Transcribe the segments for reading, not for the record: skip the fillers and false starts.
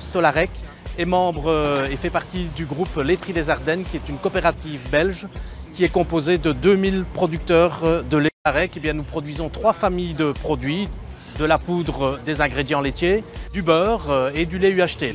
Solarec, est membre et fait partie du groupe Laiterie des Ardennes, qui est une coopérative belge qui est composée de 2000 producteurs de lait. Eh bien, nous produisons 3 familles de produits, de la poudre, des ingrédients laitiers, du beurre et du lait UHT.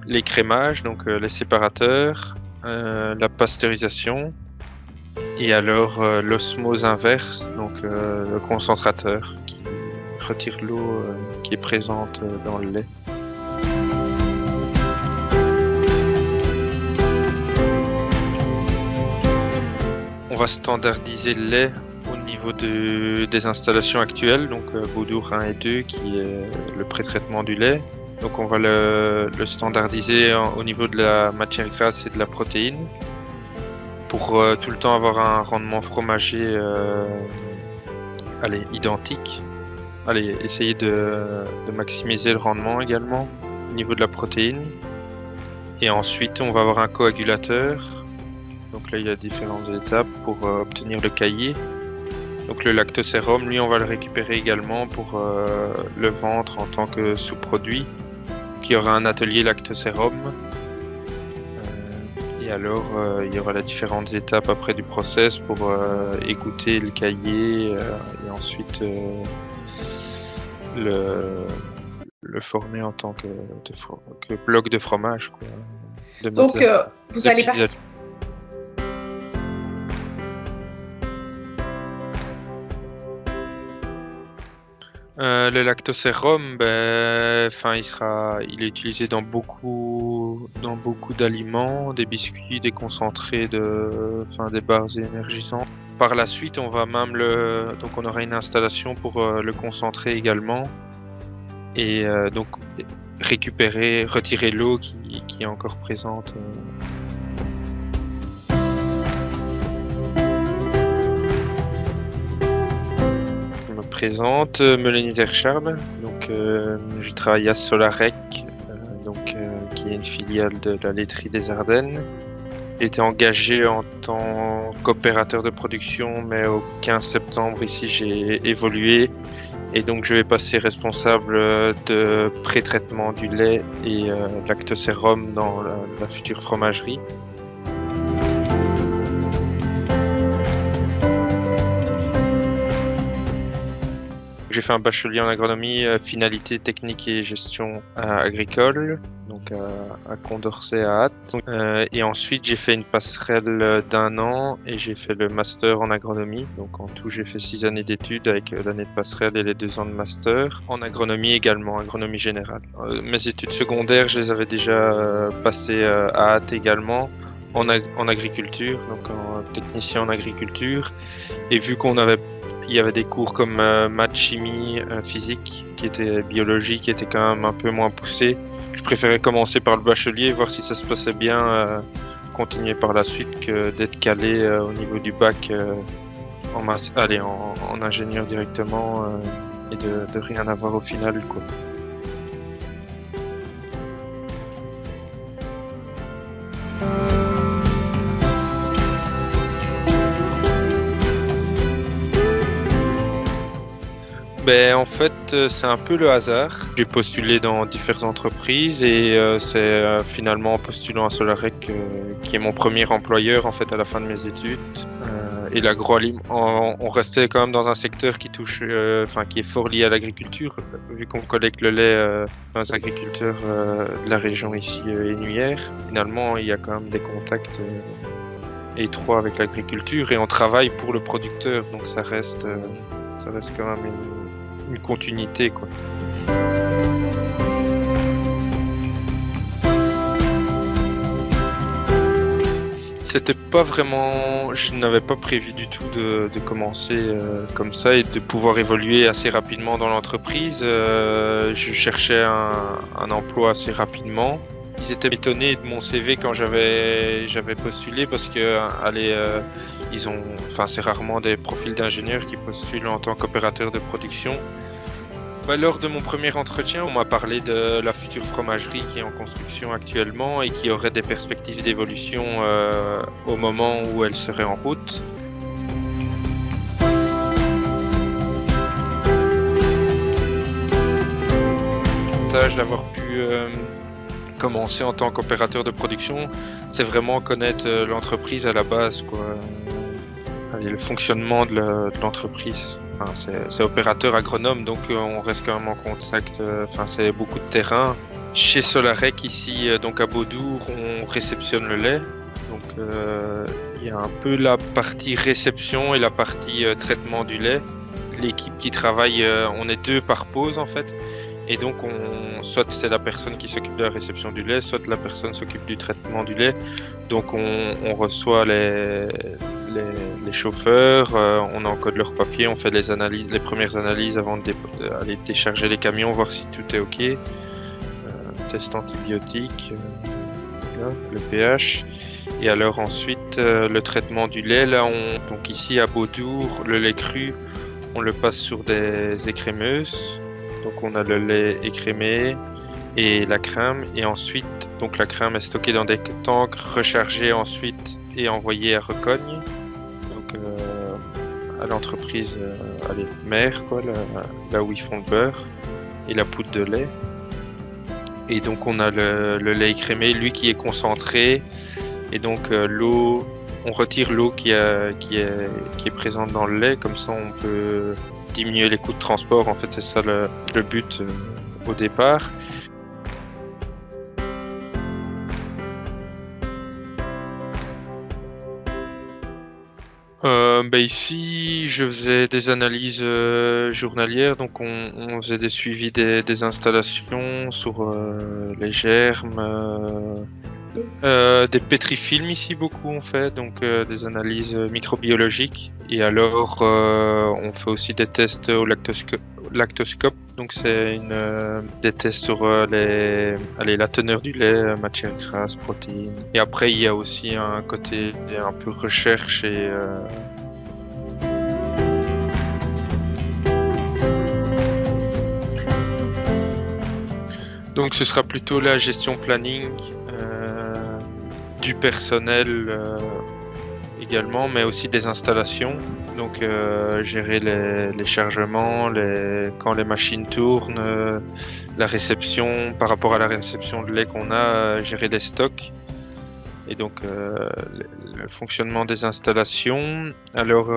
Les crémages, donc les séparateurs, la pasteurisation et alors l'osmose inverse, donc le concentrateur qui retire l'eau qui est présente dans le lait. On va standardiser le lait au niveau des installations actuelles, donc Baudour 1 et 2 qui est le pré-traitement du lait. Donc on va le standardiser au niveau de la matière grasse et de la protéine pour tout le temps avoir un rendement fromager identique. Essayer de maximiser le rendement également au niveau de la protéine. Et ensuite on va avoir un coagulateur. Donc là il y a différentes étapes pour obtenir le caillé. Donc le lactosérum, lui on va le récupérer également pour le vendre en tant que sous-produit. Il y aura un atelier lactosérum et alors il y aura les différentes étapes après du process pour égoutter le caillé et ensuite le former en tant que bloc de fromage, quoi. Donc vous allez partir. Le lactosérum, il est utilisé dans beaucoup d'aliments, des biscuits, des concentrés des barres énergisantes. Par la suite, on va même donc on aura une installation pour le concentrer également et donc retirer l'eau qui est encore présente. Présente Mélanie Zercharle, donc je travaille à Solarec, qui est une filiale de la laiterie des Ardennes. J'ai été engagé en tant qu'opérateur de production, mais au 15 septembre ici j'ai évolué et donc je vais passer responsable de pré-traitement du lait et lactosérum dans la future fromagerie. J'ai fait un bachelier en agronomie, finalité technique et gestion agricole, donc à Condorcet à Ath. Et ensuite j'ai fait une passerelle d'1 an et j'ai fait le master en agronomie. Donc en tout j'ai fait 6 années d'études avec l'année de passerelle et les 2 ans de master. En agronomie également, agronomie générale. Mes études secondaires je les avais déjà passées à Ath également. En agriculture, donc en technicien en agriculture. Et vu il y avait des cours comme maths, chimie, physique, qui étaient biologie, qui étaient quand même un peu moins poussés. Je préférais commencer par le bachelier, voir si ça se passait bien, continuer par la suite que d'être calé au niveau du bac en ingénieur directement et de rien avoir au final, quoi. En fait, c'est un peu le hasard. J'ai postulé dans diverses entreprises et c'est finalement en postulant à Solarec qui est mon premier employeur en fait à la fin de mes études. Et l'agroalimentaire, on restait quand même dans un secteur qui touche, qui est fort lié à l'agriculture, vu qu'on collecte le lait dans les agriculteurs de la région ici énuyère. Finalement, il y a quand même des contacts étroits avec l'agriculture et on travaille pour le producteur, donc ça reste quand même une continuité, quoi. C'était pas vraiment, je n'avais pas prévu du tout de commencer comme ça et de pouvoir évoluer assez rapidement dans l'entreprise. Je cherchais un emploi assez rapidement. Ils étaient étonnés de mon CV quand j'avais postulé parce que c'est rarement des profils d'ingénieurs qui postulent en tant qu'opérateur de production. Lors de mon premier entretien, on m'a parlé de la future fromagerie qui est en construction actuellement et qui aurait des perspectives d'évolution au moment où elle serait en route. L'avantage d'avoir pu commencer en tant qu'opérateur de production, c'est vraiment connaître l'entreprise à la base, quoi. Le fonctionnement de l'entreprise. C'est opérateur agronome, donc on reste quand même en contact. C'est beaucoup de terrain. Chez Solarec, ici, donc à Beaudour, on réceptionne le lait. Donc il y a un peu la partie réception et la partie traitement du lait. L'équipe qui travaille, on est 2 par pause en fait. Et donc, soit c'est la personne qui s'occupe de la réception du lait, soit la personne s'occupe du traitement du lait. Donc, on reçoit les chauffeurs, on encode leurs papiers, on fait les premières analyses avant d'aller décharger les camions, voir si tout est OK. Test antibiotique, le pH. Et alors ensuite, le traitement du lait. Là, donc ici à Beaudour, le lait cru, on le passe sur des écrémeuses. Donc on a le lait écrémé et la crème, et ensuite donc la crème est stockée dans des tanks, rechargée ensuite et envoyée à Recogne, donc à l'entreprise mère, quoi, là où ils font le beurre et la poudre de lait. Et donc on a le lait écrémé, lui qui est concentré, et donc l'eau, on retire l'eau qui est présente dans le lait, comme ça on peut diminuer les coûts de transport. En fait, c'est ça le but au départ. Ici, je faisais des analyses journalières, donc on faisait des suivis des installations sur les germes, des pétrifilms ici beaucoup on fait, donc des analyses microbiologiques, et alors on fait aussi des tests au lactoscope, donc c'est des tests sur la teneur du lait, matière grasse, protéines, et après il y a aussi un côté un peu recherche et donc ce sera plutôt la gestion planning du personnel également, mais aussi des installations. Donc gérer les chargements, quand les machines tournent, la réception, par rapport à la réception de lait qu'on a, gérer les stocks. Et donc le fonctionnement des installations. Alors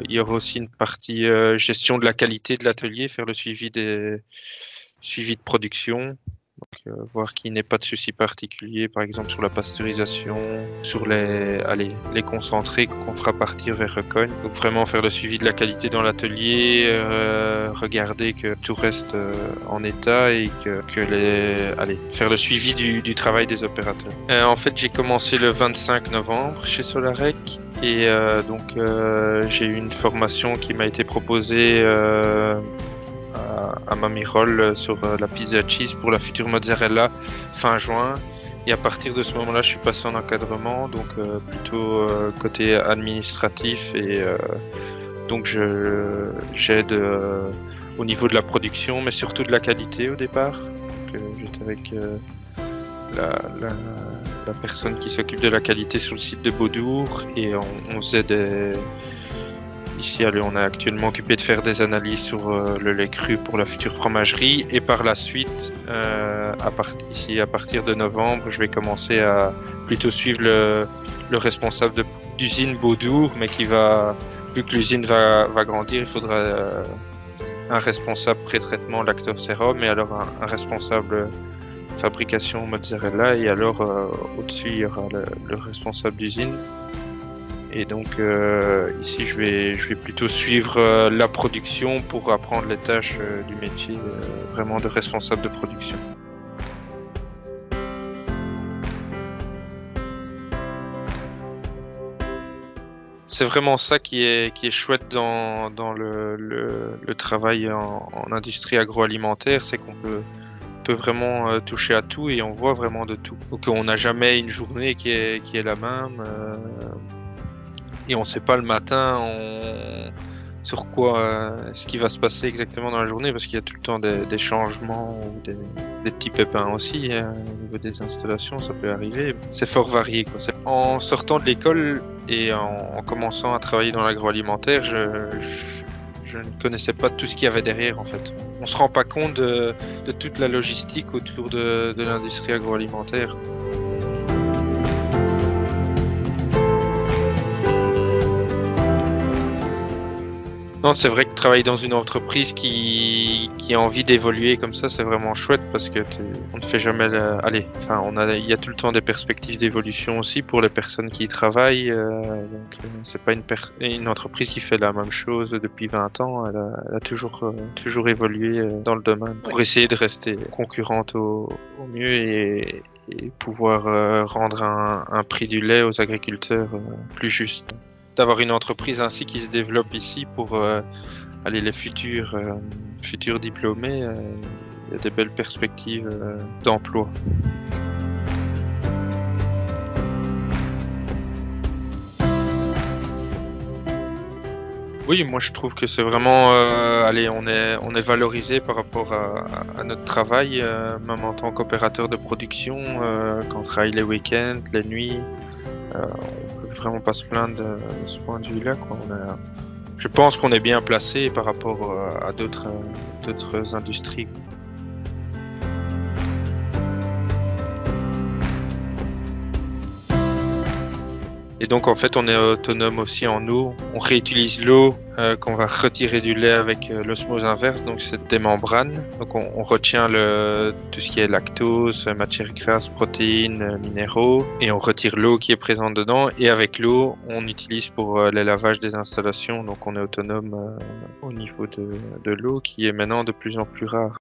il y aura aussi une partie gestion de la qualité de l'atelier, faire le suivi de production. Donc, voir qu'il n'y ait pas de soucis particuliers, par exemple sur la pasteurisation, sur les concentrés qu'on fera partir vers Recogne. Donc vraiment faire le suivi de la qualité dans l'atelier, regarder que tout reste en état et faire le suivi du travail des opérateurs. En fait, j'ai commencé le 25 novembre chez Solarec et donc j'ai eu une formation qui m'a été proposée à Mamirol sur la pizza cheese pour la future mozzarella fin juin, et à partir de ce moment-là je suis passé en encadrement, donc plutôt côté administratif, et donc j'aide au niveau de la production mais surtout de la qualité au départ. J'étais avec la personne qui s'occupe de la qualité sur le site de Beaudour, et on faisait ici, on est actuellement occupé de faire des analyses sur le lait cru pour la future fromagerie, et par la suite, à partir de novembre, je vais commencer à plutôt suivre le responsable d'usine Beaudour, mais vu que l'usine va grandir, il faudra un responsable pré-traitement lactose sérum, et alors un responsable fabrication mozzarella, et alors au-dessus il y aura le responsable d'usine. Et donc ici je vais plutôt suivre la production pour apprendre les tâches du métier vraiment de responsable de production. C'est vraiment ça qui est chouette dans le travail en industrie agroalimentaire, c'est qu'on peut vraiment toucher à tout et on voit vraiment de tout. Donc on n'a jamais une journée qui est la même et on ne sait pas le matin sur quoi ce qui va se passer exactement dans la journée, parce qu'il y a tout le temps des changements ou des petits pépins aussi au niveau des installations, ça peut arriver. C'est fort varié, quoi. En sortant de l'école et en commençant à travailler dans l'agroalimentaire, je ne connaissais pas tout ce qu'il y avait derrière en fait. On se rend pas compte de toute la logistique autour de l'industrie agroalimentaire. Non, c'est vrai que travailler dans une entreprise qui a envie d'évoluer comme ça, c'est vraiment chouette parce que on ne fait jamais il y a tout le temps des perspectives d'évolution aussi pour les personnes qui y travaillent. Donc c'est pas une entreprise qui fait la même chose depuis 20 ans. Elle a toujours évolué dans le domaine pour essayer de rester concurrente au mieux et pouvoir rendre un prix du lait aux agriculteurs plus juste. D'avoir une entreprise ainsi qui se développe ici pour les futurs diplômés, il y a des belles perspectives d'emploi. Oui, moi je trouve que c'est vraiment, on est valorisé par rapport à notre travail, même en tant qu'opérateur de production, quand on travaille les week-ends, les nuits. On peut vraiment pas se plaindre de ce point de vue-là, quoi. Je pense qu'on est bien placé par rapport à d'autres industries. Et donc en fait on est autonome aussi en eau. On réutilise l'eau qu'on va retirer du lait avec l'osmose inverse, donc c'est des membranes. Donc on retient tout ce qui est lactose, matière grasse, protéines, minéraux, et on retire l'eau qui est présente dedans. Et avec l'eau on utilise pour les lavages des installations. Donc on est autonome au niveau de l'eau qui est maintenant de plus en plus rare.